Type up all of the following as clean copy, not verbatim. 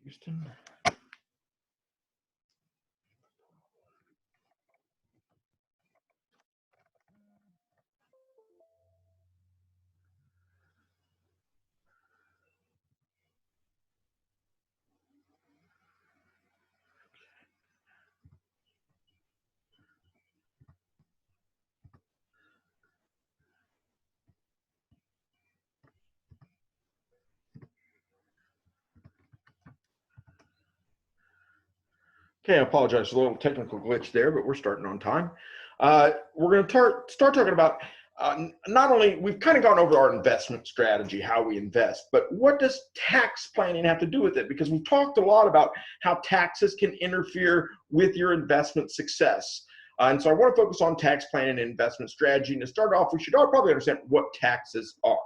Houston. Okay, I apologize for a little technical glitch there, but we're starting on time. We're going to start talking about not only, we've kind of gone over our investment strategy, how we invest, but what does tax planning have to do with it? Because we've talked a lot about how taxes can interfere with your investment success. And so I want to focus on tax planning and investment strategy. And to start off, we should all probably understand what taxes are.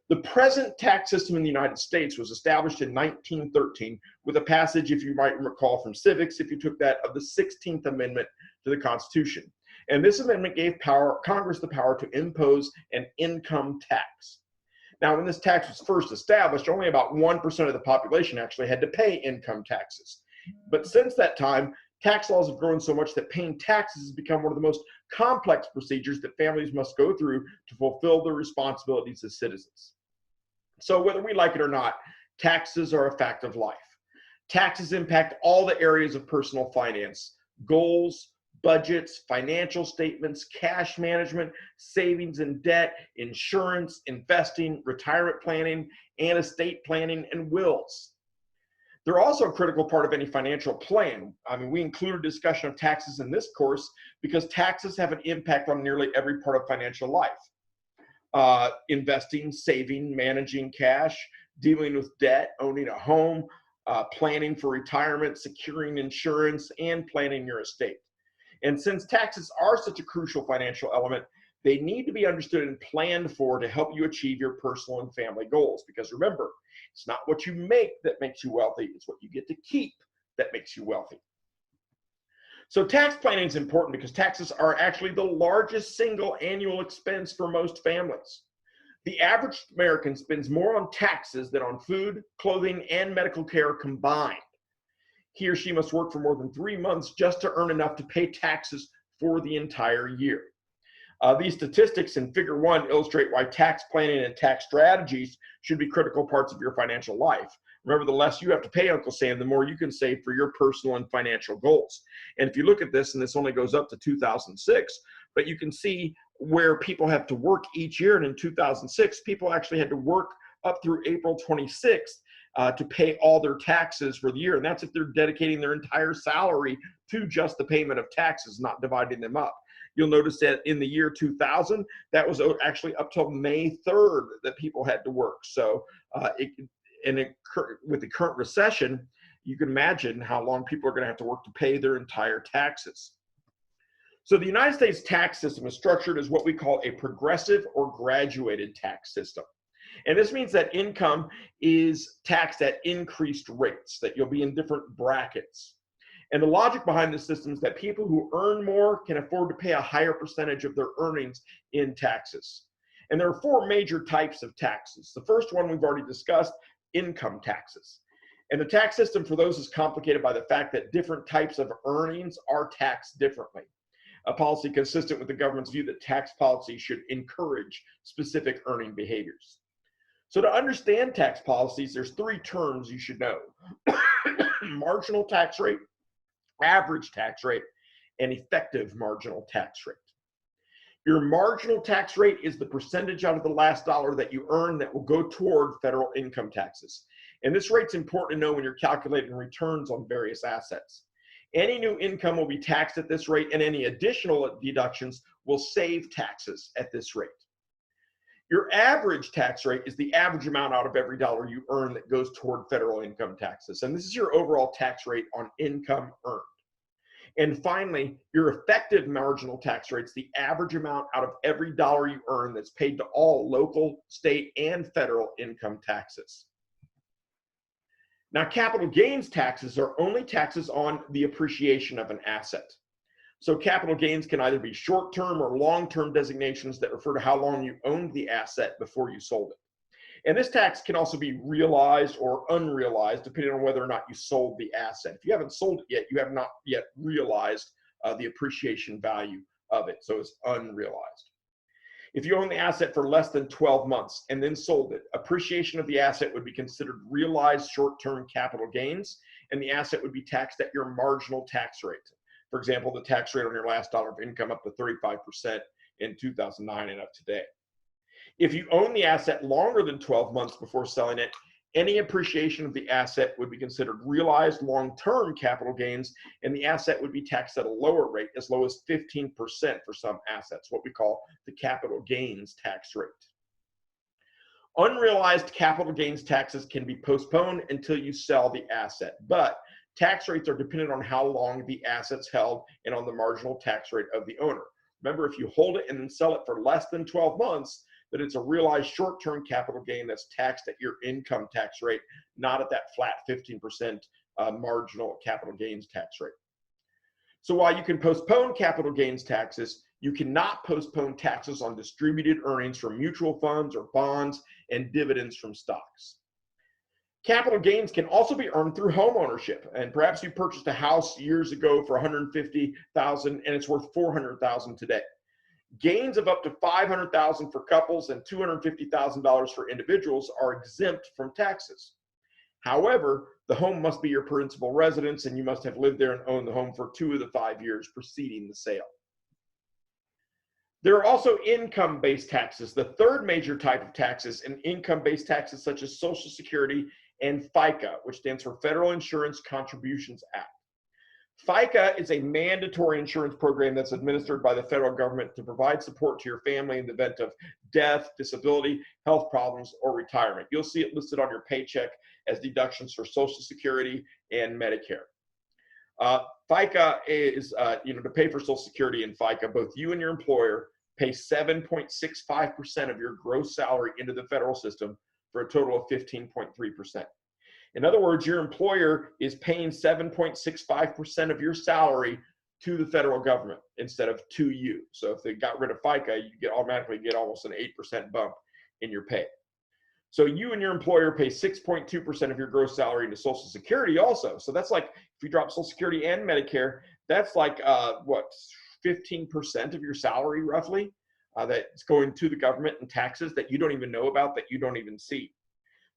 The present tax system in the United States was established in 1913 with a passage, if you might recall from civics, if you took that, of the 16th Amendment to the Constitution. And this amendment gave Congress the power to impose an income tax. Now, when this tax was first established, only about 1% of the population actually had to pay income taxes. But since that time, tax laws have grown so much that paying taxes has become one of the most complex procedures that families must go through to fulfill their responsibilities as citizens. So whether we like it or not, taxes are a fact of life. Taxes impact all the areas of personal finance: goals, budgets, financial statements, cash management, savings and debt, insurance, investing, retirement planning, and estate planning, and wills. They're also a critical part of any financial plan. I mean, we include a discussion of taxes in this course because taxes have an impact on nearly every part of financial life. Investing, saving, managing cash, dealing with debt, owning a home, planning for retirement, securing insurance, and planning your estate. And since taxes are such a crucial financial element, they need to be understood and planned for to help you achieve your personal and family goals. Because remember, it's not what you make that makes you wealthy, it's what you get to keep that makes you wealthy. So tax planning is important because taxes are actually the largest single annual expense for most families. The average American spends more on taxes than on food, clothing, and medical care combined. He or she must work for more than 3 months just to earn enough to pay taxes for the entire year. These statistics in Figure 1 illustrate why tax planning and tax strategies should be critical parts of your financial life. Remember, the less you have to pay, Uncle Sam, the more you can save for your personal and financial goals. And if you look at this, and this only goes up to 2006, but you can see where people have to work each year. And in 2006, people actually had to work up through April 26th to pay all their taxes for the year. And that's if they're dedicating their entire salary to just the payment of taxes, not dividing them up. You'll notice that in the year 2000, that was actually up till May 3rd that people had to work. So with the current recession, you can imagine how long people are going to have to work to pay their entire taxes. So the United States tax system is structured as what we call a progressive or graduated tax system. And this means that income is taxed at increased rates, that you'll be in different brackets. And the logic behind this system is that people who earn more can afford to pay a higher percentage of their earnings in taxes. And there are 4 major types of taxes. The first one we've already discussed, income taxes. And the tax system for those is complicated by the fact that different types of earnings are taxed differently. A policy consistent with the government's view that tax policy should encourage specific earning behaviors. So to understand tax policies, there's 3 terms you should know: marginal tax rate, average tax rate, and effective marginal tax rate. Your marginal tax rate is the percentage out of the last dollar that you earn that will go toward federal income taxes. And this rate's important to know when you're calculating returns on various assets. Any new income will be taxed at this rate, and any additional deductions will save taxes at this rate. Your average tax rate is the average amount out of every dollar you earn that goes toward federal income taxes. And this is your overall tax rate on income earned. And finally, your effective marginal tax rate is the average amount out of every dollar you earn that's paid to all local, state, and federal income taxes. Now, capital gains taxes are only taxes on the appreciation of an asset. So capital gains can either be short-term or long-term designations that refer to how long you owned the asset before you sold it. And this tax can also be realized or unrealized depending on whether or not you sold the asset. If you haven't sold it yet, you have not yet realized the appreciation value of it, so it's unrealized. If you own the asset for less than 12 months and then sold it, appreciation of the asset would be considered realized short-term capital gains, and the asset would be taxed at your marginal tax rate. For example, the tax rate on your last dollar of income up to 35% in 2009 and up to today. If you own the asset longer than 12 months before selling it, any appreciation of the asset would be considered realized long-term capital gains, and the asset would be taxed at a lower rate, as low as 15% for some assets, what we call the capital gains tax rate. Unrealized capital gains taxes can be postponed until you sell the asset, but tax rates are dependent on how long the asset's held and on the marginal tax rate of the owner. Remember, if you hold it and then sell it for less than 12 months, that it's a realized short-term capital gain that's taxed at your income tax rate, not at that flat 15% marginal capital gains tax rate. So while you can postpone capital gains taxes, you cannot postpone taxes on distributed earnings from mutual funds or bonds and dividends from stocks. Capital gains can also be earned through home ownership, and perhaps you purchased a house years ago for $150,000 and it's worth $400,000 today. Gains of up to $500,000 for couples and $250,000 for individuals are exempt from taxes. However, the home must be your principal residence, and you must have lived there and owned the home for 2 of the 5 years preceding the sale. There are also income-based taxes, the third major type of taxes, and income-based taxes such as Social Security and FICA, which stands for Federal Insurance Contributions Act. FICA is a mandatory insurance program that's administered by the federal government to provide support to your family in the event of death, disability, health problems, or retirement. You'll see it listed on your paycheck as deductions for Social Security and Medicare. FICA is, to pay for Social Security and FICA, both you and your employer pay 7.65% of your gross salary into the federal system for a total of 15.3%. In other words, your employer is paying 7.65% of your salary to the federal government instead of to you. So if they got rid of FICA, you automatically get almost an 8% bump in your pay. So you and your employer pay 6.2% of your gross salary into Social Security also. So that's like, if you drop Social Security and Medicare, that's like, 15% of your salary roughly that's going to the government in taxes that you don't even know about, that you don't even see.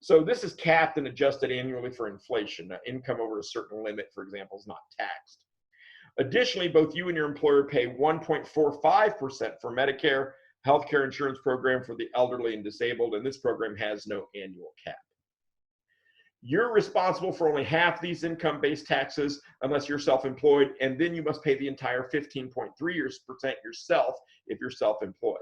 So this is capped and adjusted annually for inflation. Income over a certain limit, for example, is not taxed. Additionally, both you and your employer pay 1.45% for Medicare, healthcare insurance program for the elderly and disabled, and this program has no annual cap. You're responsible for only half these income-based taxes unless you're self-employed, and then you must pay the entire 15.3% yourself if you're self-employed.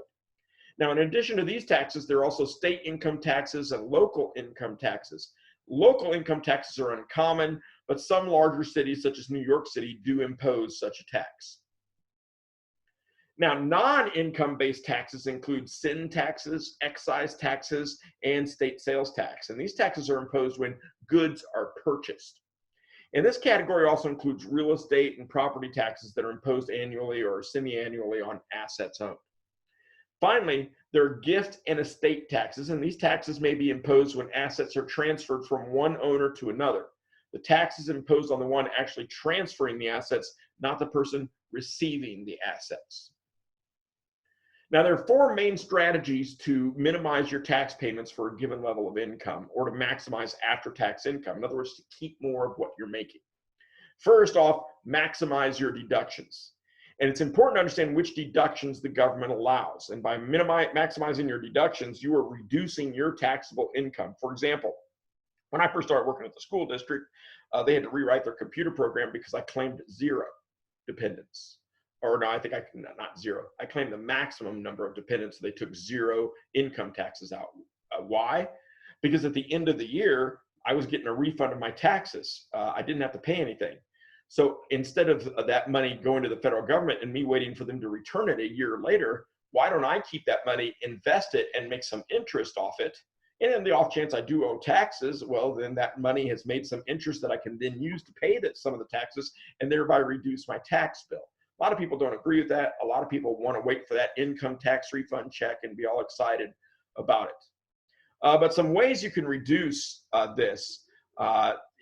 Now, in addition to these taxes, there are also state income taxes and local income taxes. Local income taxes are uncommon, but some larger cities, such as New York City, do impose such a tax. Now, non-income-based taxes include sin taxes, excise taxes, and state sales tax. And these taxes are imposed when goods are purchased. And this category also includes real estate and property taxes that are imposed annually or semi-annually on assets owned. Finally, there are gift and estate taxes, and these taxes may be imposed when assets are transferred from one owner to another. The tax is imposed on the one actually transferring the assets, not the person receiving the assets. Now, there are 4 main strategies to minimize your tax payments for a given level of income, or to maximize after-tax income. In other words, to keep more of what you're making. First off, maximize your deductions. And it's important to understand which deductions the government allows. And by maximizing your deductions, you are reducing your taxable income. For example, when I first started working at the school district, they had to rewrite their computer program because I claimed 0 dependents. Or no, I think not 0. I claimed the maximum number of dependents, so they took 0 income taxes out. Why? Because at the end of the year, I was getting a refund of my taxes. I didn't have to pay anything. So instead of that money going to the federal government and me waiting for them to return it a year later, why don't I keep that money, invest it, and make some interest off it? And in the off chance I do owe taxes, well, then that money has made some interest that I can then use to pay some of the taxes and thereby reduce my tax bill. A lot of people don't agree with that. A lot of people want to wait for that income tax refund check and be all excited about it. But some ways you can reduce this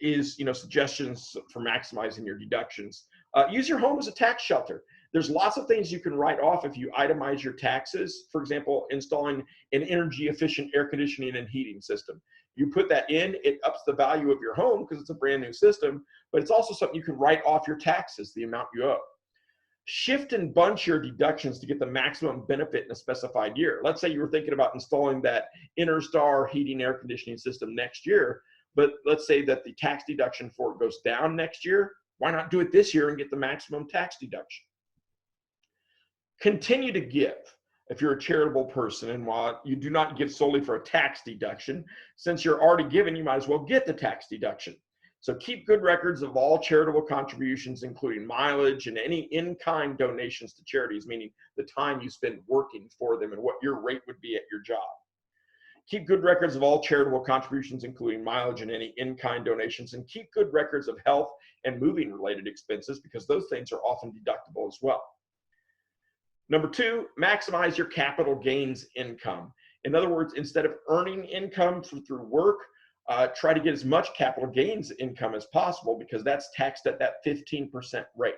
is, suggestions for maximizing your deductions. Use your home as a tax shelter. There's lots of things you can write off if you itemize your taxes. For example, installing an energy efficient air conditioning and heating system. You put that in, it ups the value of your home because it's a brand new system, but it's also something you can write off your taxes, the amount you owe. Shift and bunch your deductions to get the maximum benefit in a specified year. Let's say you were thinking about installing that Interstar heating air conditioning system next year, but let's say that the tax deduction for it goes down next year. Why not do it this year and get the maximum tax deduction? Continue to give if you're a charitable person, and while you do not give solely for a tax deduction, since you're already given, you might as well get the tax deduction. So keep good records of all charitable contributions, including mileage and any in-kind donations to charities, meaning the time you spend working for them and what your rate would be at your job. Keep good records of all charitable contributions, including mileage and any in-kind donations, and keep good records of health and moving-related expenses because those things are often deductible as well. Number 2, maximize your capital gains income. In other words, instead of earning income through work, try to get as much capital gains income as possible because that's taxed at that 15% rate.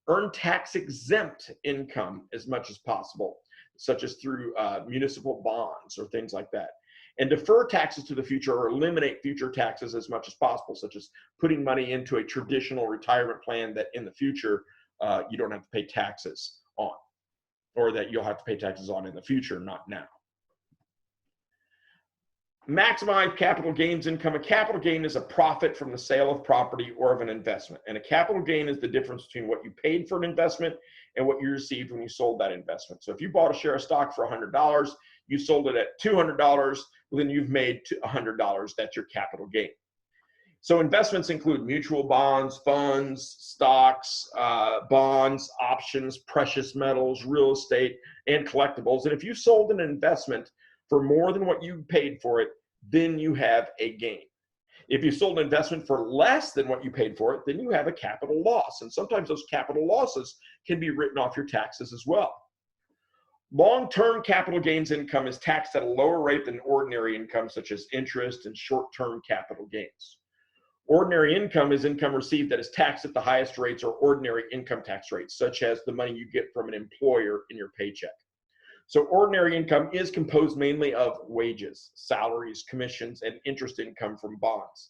Earn tax-exempt income as much as possible, such as through municipal bonds or things like that. And defer taxes to the future or eliminate future taxes as much as possible, such as putting money into a traditional retirement plan that in the future you don't have to pay taxes on, or that you'll have to pay taxes on in the future, not now. Maximize capital gains income. A capital gain is a profit from the sale of property or of an investment. And a capital gain is the difference between what you paid for an investment and what you received when you sold that investment. So if you bought a share of stock for $100, you sold it at $200, well, then you've made $100. That's your capital gain. So investments include mutual bonds, funds, stocks, bonds, options, precious metals, real estate, and collectibles. And if you sold an investment for more than what you paid for it, then you have a gain. If you sold an investment for less than what you paid for it, then you have a capital loss. And sometimes those capital losses can be written off your taxes as well. Long-term capital gains income is taxed at a lower rate than ordinary income, such as interest and short-term capital gains. Ordinary income is income received that is taxed at the highest rates or ordinary income tax rates, such as the money you get from an employer in your paycheck. So ordinary income is composed mainly of wages, salaries, commissions, and interest income from bonds.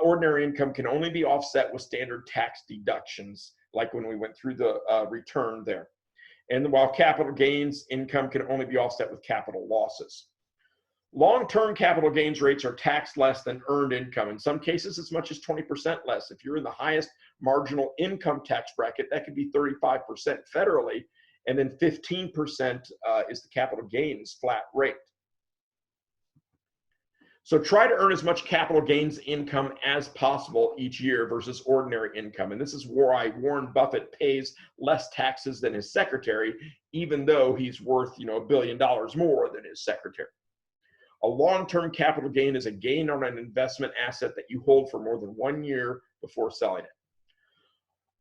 Ordinary income can only be offset with standard tax deductions, like when we went through the return there. And while capital gains income can only be offset with capital losses. Long-term capital gains rates are taxed less than earned income. In some cases, as much as 20% less. If you're in the highest marginal income tax bracket, that could be 35% federally, and then 15% is the capital gains flat rate. So try to earn as much capital gains income as possible each year versus ordinary income. And this is why Warren Buffett pays less taxes than his secretary, even though he's worth, $1 billion more than his secretary. A long-term capital gain is a gain on an investment asset that you hold for more than 1 year before selling it.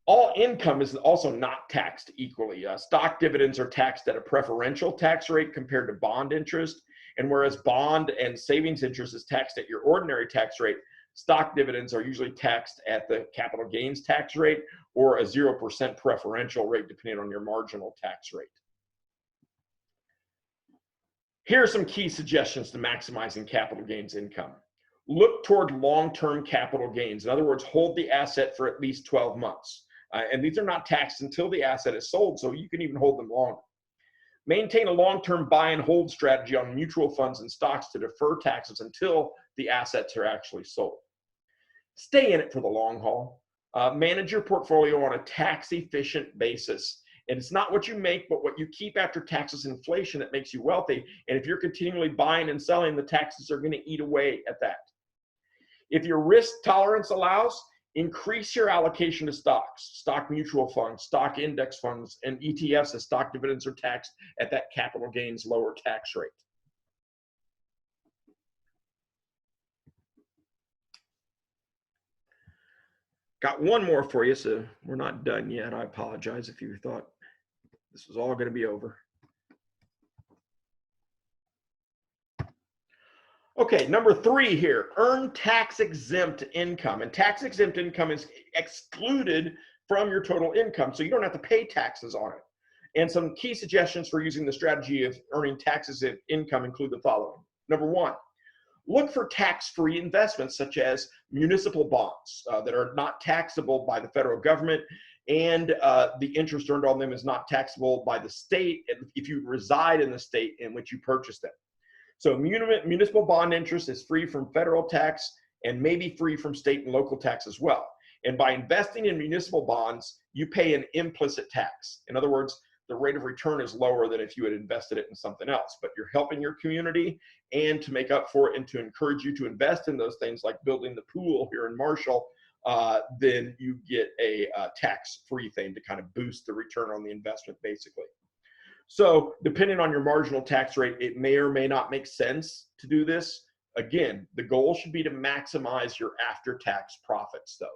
All income is also not taxed equally. Stock dividends are taxed at a preferential tax rate compared to bond interest. And whereas bond and savings interest is taxed at your ordinary tax rate, stock dividends are usually taxed at the capital gains tax rate or a 0% preferential rate, depending on your marginal tax rate. Here are some key suggestions to maximizing capital gains income. Look toward long-term capital gains. In other words, hold the asset for at least 12 months. And these are not taxed until the asset is sold, so you can even hold them longer. Maintain a long-term buy and hold strategy on mutual funds and stocks to defer taxes until the assets are actually sold. Stay in it for the long haul. Manage your portfolio on a tax-efficient basis. And it's not what you make, but what you keep after taxes and inflation that makes you wealthy. And if you're continually buying and selling, the taxes are going to eat away at that. If your risk tolerance allows, increase your allocation to stocks, stock mutual funds, stock index funds, and ETFs as stock dividends are taxed at that capital gains lower tax rate. Got one more for you, so we're not done yet. I apologize if you thought this was all going to be over. Okay, number 3 here, earn tax-exempt income. And tax-exempt income is excluded from your total income, so you don't have to pay taxes on it. And some key suggestions for using the strategy of earning tax-exempt income include the following. Number 1, look for tax-free investments such as municipal bonds that are not taxable by the federal government, and the interest earned on them is not taxable by the state if you reside in the state in which you purchased them. So municipal bond interest is free from federal tax and may be free from state and local tax as well. And by investing in municipal bonds, you pay an implicit tax. In other words, the rate of return is lower than if you had invested it in something else, but you're helping your community, and to make up for it and to encourage you to invest in those things like building the pool here in Marshall, then you get a tax-free thing to kind of boost the return on the investment basically. So depending on your marginal tax rate, it may or may not make sense to do this. Again, the goal should be to maximize your after-tax profits though.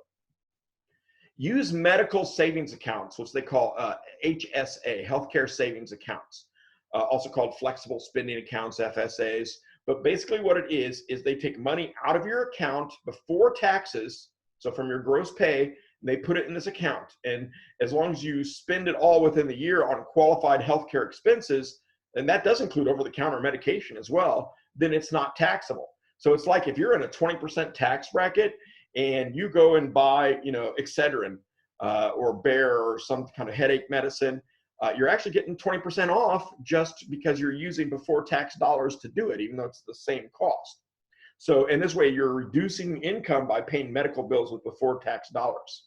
Use medical savings accounts, which they call HSA, healthcare savings accounts, also called flexible spending accounts, FSAs. But basically what it is they take money out of your account before taxes, so from your gross pay, they put it in this account. And as long as you spend it all within the year on qualified healthcare expenses, and that does include over-the-counter medication as well, then it's not taxable. So it's like if you're in a 20% tax bracket and you go and buy, Excedrin or Bayer or some kind of headache medicine, you're actually getting 20% off just because you're using before tax dollars to do it, even though it's the same cost. So in this way, you're reducing income by paying medical bills with before tax dollars.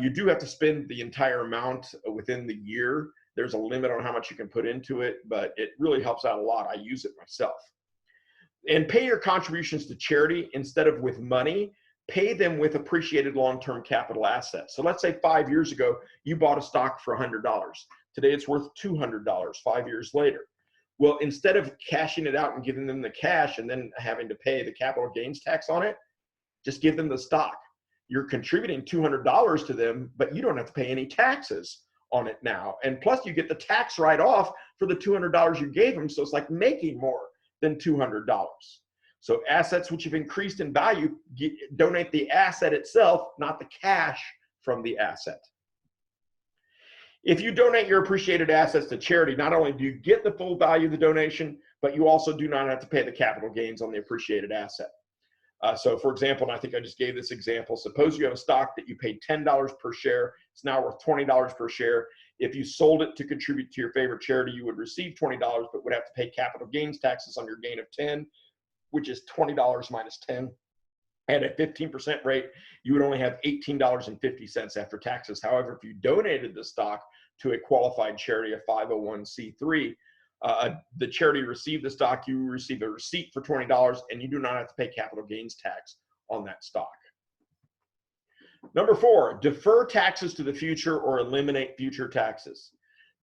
You do have to spend the entire amount within the year. There's a limit on how much you can put into it, but it really helps out a lot. I use it myself. And pay your contributions to charity instead of with money. Pay them with appreciated long-term capital assets. So let's say 5 years ago, you bought a stock for $100. Today it's worth $200 5 years later. Well, instead of cashing it out and giving them the cash and then having to pay the capital gains tax on it, just give them the stock. You're contributing $200 to them, but you don't have to pay any taxes on it now. And plus you get the tax write-off for the $200 you gave them. So it's like making more than $200. So assets which have increased in value, donate the asset itself, not the cash from the asset. If you donate your appreciated assets to charity, not only do you get the full value of the donation, but you also do not have to pay the capital gains on the appreciated asset. So for example, and I think I just gave this example, suppose you have a stock that you paid $10 per share, it's now worth $20 per share. If you sold it to contribute to your favorite charity, you would receive $20, but would have to pay capital gains taxes on your gain of 10, which is $20 minus 10. At a 15% rate, you would only have $18.50 after taxes. However, if you donated the stock to a qualified charity, a 501c3, the charity received the stock, you receive a receipt for $20, and you do not have to pay capital gains tax on that stock. Number 4, defer taxes to the future or eliminate future taxes.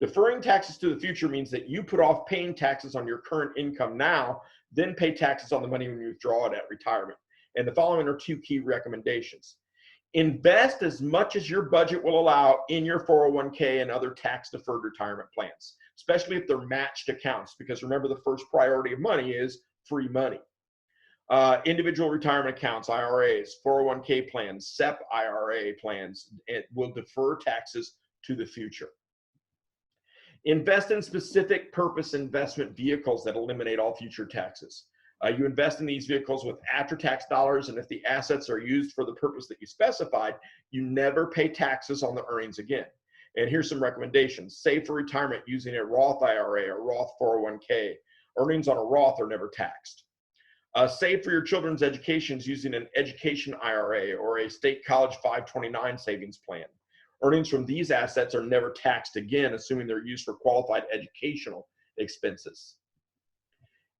Deferring taxes to the future means that you put off paying taxes on your current income now, then pay taxes on the money when you withdraw it at retirement. And the following are 2 key recommendations. Invest as much as your budget will allow in your 401k and other tax-deferred retirement plans, especially if they're matched accounts, because remember, the first priority of money is free money. Individual retirement accounts, IRAs, 401k plans, SEP IRA plans, it will defer taxes to the future. Invest in specific purpose investment vehicles that eliminate all future taxes. You invest in these vehicles with after-tax dollars, and if the assets are used for the purpose that you specified, you never pay taxes on the earnings again. And here's some recommendations. Save for retirement using a Roth IRA or Roth 401k. Earnings on a Roth are never taxed. Save for your children's educations using an education IRA or a state college 529 savings plan. Earnings from these assets are never taxed again, assuming they're used for qualified educational expenses.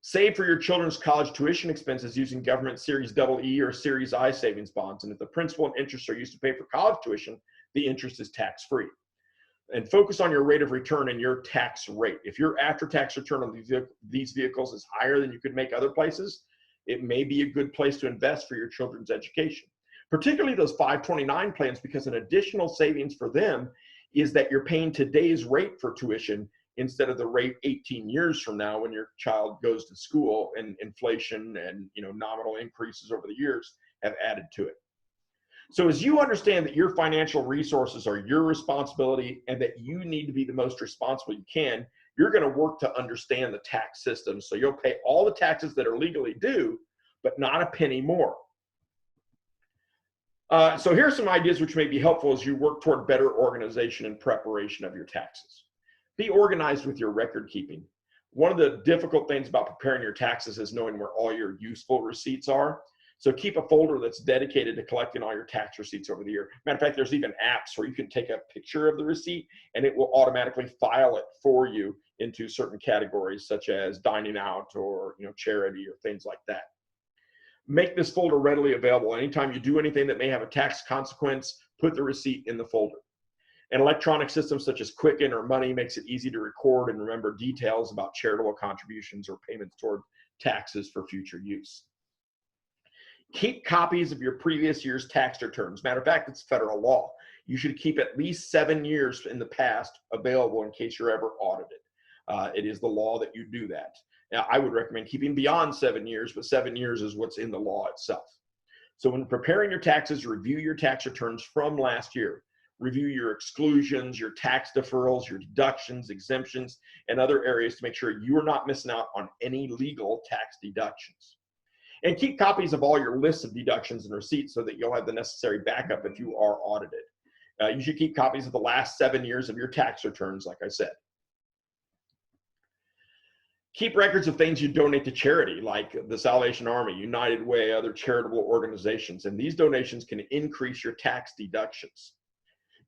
Save for your children's college tuition expenses using government Series EE or Series I savings bonds. And if the principal and interest are used to pay for college tuition, the interest is tax-free. And focus on your rate of return and your tax rate. If your after-tax return on these vehicles is higher than you could make other places, it may be a good place to invest for your children's education. Particularly those 529 plans, because an additional savings for them is that you're paying today's rate for tuition instead of the rate 18 years from now when your child goes to school, and inflation and nominal increases over the years have added to it. So as you understand that your financial resources are your responsibility and that you need to be the most responsible you can, you're going to work to understand the tax system. So you'll pay all the taxes that are legally due, but not a penny more. So here's some ideas which may be helpful as you work toward better organization and preparation of your taxes. Be organized with your record keeping. One of the difficult things about preparing your taxes is knowing where all your useful receipts are. So keep a folder that's dedicated to collecting all your tax receipts over the year. Matter of fact, there's even apps where you can take a picture of the receipt and it will automatically file it for you into certain categories such as dining out or charity or things like that. Make this folder readily available. Anytime you do anything that may have a tax consequence, put the receipt in the folder. An electronic system such as Quicken or Money makes it easy to record and remember details about charitable contributions or payments toward taxes for future use. Keep copies of your previous year's tax returns. Matter of fact, it's federal law. You should keep at least 7 years in the past available in case you're ever audited. It is the law that you do that. Now, I would recommend keeping beyond 7 years, but 7 years is what's in the law itself. So when preparing your taxes, review your tax returns from last year. Review your exclusions, your tax deferrals, your deductions, exemptions, and other areas to make sure you are not missing out on any legal tax deductions. And keep copies of all your lists of deductions and receipts so that you'll have the necessary backup if you are audited. You should keep copies of the last 7 years of your tax returns, like I said. Keep records of things you donate to charity, like the Salvation Army, United Way, other charitable organizations, and these donations can increase your tax deductions.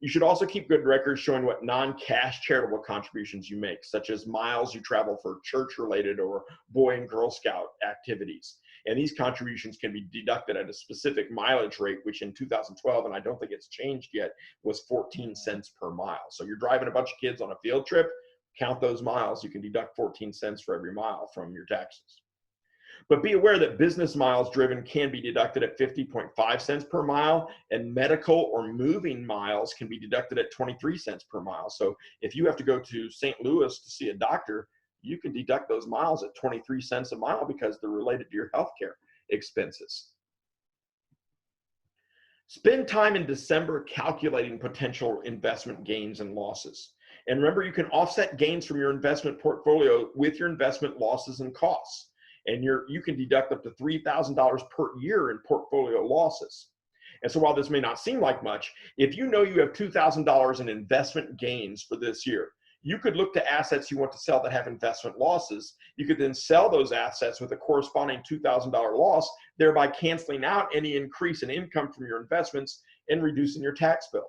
You should also keep good records showing what non-cash charitable contributions you make, such as miles you travel for church-related or Boy and Girl Scout activities. And these contributions can be deducted at a specific mileage rate, which in 2012, and I don't think it's changed yet, was 14 cents per mile. So you're driving a bunch of kids on a field trip, count those miles, you can deduct 14 cents for every mile from your taxes. But be aware that business miles driven can be deducted at 50.5 cents per mile, and medical or moving miles can be deducted at 23 cents per mile. So if you have to go to St. Louis to see a doctor, you can deduct those miles at 23 cents a mile because they're related to your healthcare expenses. Spend time in December calculating potential investment gains and losses. And remember, you can offset gains from your investment portfolio with your investment losses and costs. And you can deduct up to $3,000 per year in portfolio losses. And so while this may not seem like much, if you know you have $2,000 in investment gains for this year, you could look to assets you want to sell that have investment losses. You could then sell those assets with a corresponding $2,000 loss, thereby canceling out any increase in income from your investments and reducing your tax bill.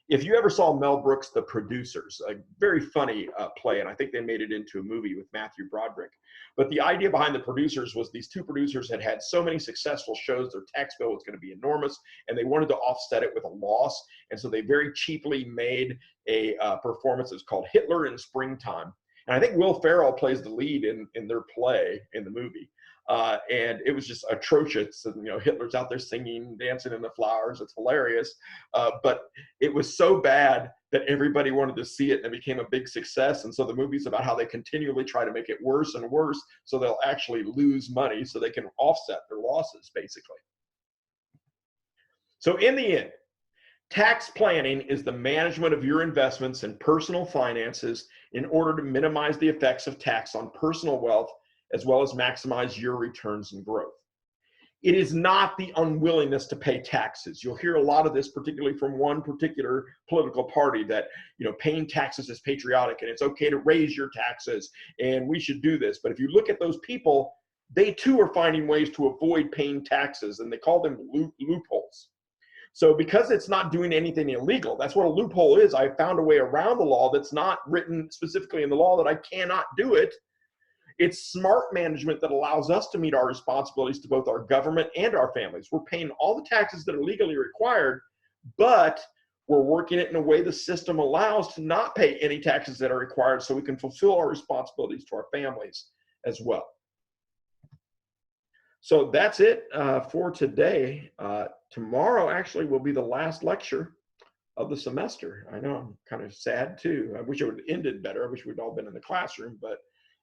If you ever saw Mel Brooks' The Producers, a very funny play, and I think they made it into a movie with Matthew Broderick. But the idea behind The Producers was these two producers had had so many successful shows, their tax bill was going to be enormous, and they wanted to offset it with a loss. And so they very cheaply made a performance that's called Hitler in Springtime. And I think Will Ferrell plays the lead in their play in the movie. And it was just atrocious. Hitler's out there singing, dancing in the flowers. It's hilarious. But it was so bad that everybody wanted to see it, and it became a big success. And so the movie's about how they continually try to make it worse and worse so they'll actually lose money so they can offset their losses, basically. So in the end, tax planning is the management of your investments and personal finances in order to minimize the effects of tax on personal wealth, as well as maximize your returns and growth. It is not the unwillingness to pay taxes. You'll hear a lot of this, particularly from one particular political party, that paying taxes is patriotic and it's okay to raise your taxes and we should do this. But if you look at those people, they too are finding ways to avoid paying taxes, and they call them loopholes. So because it's not doing anything illegal, that's what a loophole is. I found a way around the law that's not written specifically in the law that I cannot do it. It's smart management that allows us to meet our responsibilities to both our government and our families. We're paying all the taxes that are legally required, but we're working it in a way the system allows to not pay any taxes that are required so we can fulfill our responsibilities to our families as well. So that's it for today. Tomorrow actually will be the last lecture of the semester. I know, I'm kind of sad too. I wish it would have ended better. I wish we'd all been in the classroom, but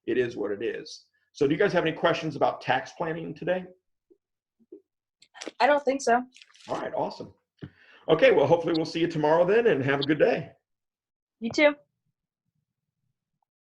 it is what it is. So do you guys have any questions about tax planning today? I don't think so. All right, awesome. Okay, well, hopefully we'll see you tomorrow then, and have a good day. You too.